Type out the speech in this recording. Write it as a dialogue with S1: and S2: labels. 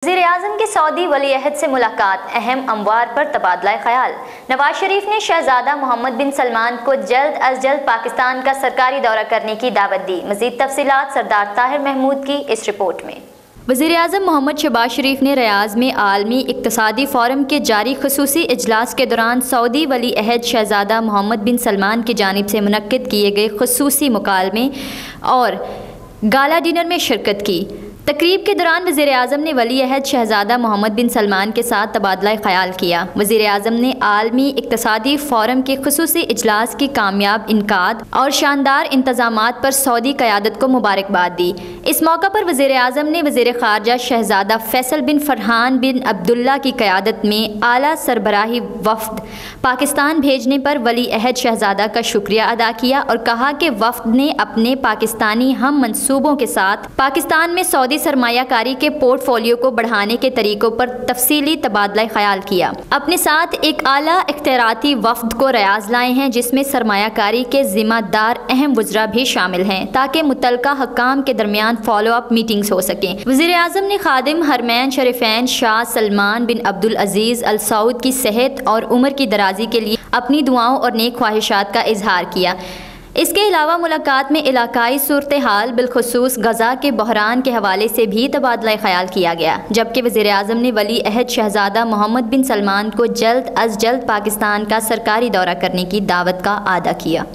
S1: वज़ीर-ए-आज़म की सऊदी वली-अहद से मुलाकात, अहम अमवार पर तबादला ख्याल। नवाज शरीफ ने शहजादा मोहम्मद बिन सलमान को जल्द अज जल्द पाकिस्तान का सरकारी दौरा करने की दावत दी। मज़ीद तफसीलात सरदार ताहिर महमूद की इस रिपोर्ट में। वज़ीर-ए-आज़म मोहम्मद शहबाज शरीफ ने रियाज़ में आलमी इक़्तिसादी फ़ोरम के जारी ख़ुसूसी इजलास के दौरान सऊदी वली-अहद शहजादा मोहम्मद बिन सलमान की जानिब से मुनक्किद किए गए ख़ुसूसी मुकालमे और गाला डिनर में शिरकत की। तकरीब के दौरान वज़ीर-ए-आज़म ने वली-अहद शहजादा मोहम्मद बिन सलमान के साथ तबादला ख्याल किया। वज़ीर-ए-आज़म ने आलमी इक़्तिसादी फ़ोरम के ख़ुसूसी इजलास की कामयाब इनकाद और शानदार इंतज़ामात पर सऊदी क़यादत को मुबारकबाद दी। इस मौका पर वज़ीर-ए-आज़म ने वज़ीर ख़ारजा शहजादा फैसल बिन फरहान बिन अब्दुल्ला की क़यादत में आला सरबराही वफ़द पाकिस्तान भेजने पर वली-अहद शहजादा का शुक्रिया अदा किया और कहा कि वफ़द ने अपने पाकिस्तानी हम मंसूबों के साथ पाकिस्तान में सऊदी सरमायाकारी के पोर्टफोलियो को बढ़ाने के तरीकों पर तफसीली तबादला ख्याल किया। अपने साथ एक आला इख्तियाराती वफ़द को रियाज़ लाए हैं जिसमें सरमायाकारी के ज़िम्मेदार अहम वज़रा भी शामिल हैं ताकि मुतल्लिका हक्काम के दरमियान फॉलो अप मीटिंग्स हो सकें। वज़ीर-ए-आज़म ने खादिम हरमैन शरीफैन शाह सलमान बिन अब्दुल अजीज़ अल सऊद की सेहत और उम्र की दराजी के लिए अपनी दुआओं और नेक ख्वाहिशात का इजहार किया। इसके अलावा मुलाकात में इलाकाई सूरत हाल बिलखुसूस गज़ा के बहरान के हवाले से भी तबादला ख्याल किया गया, जबकि वज़ीर-ए-आज़म ने वली-अहद शहजादा मोहम्मद बिन सलमान को जल्द अज जल्द पाकिस्तान का सरकारी दौरा करने की दावत का आदा किया।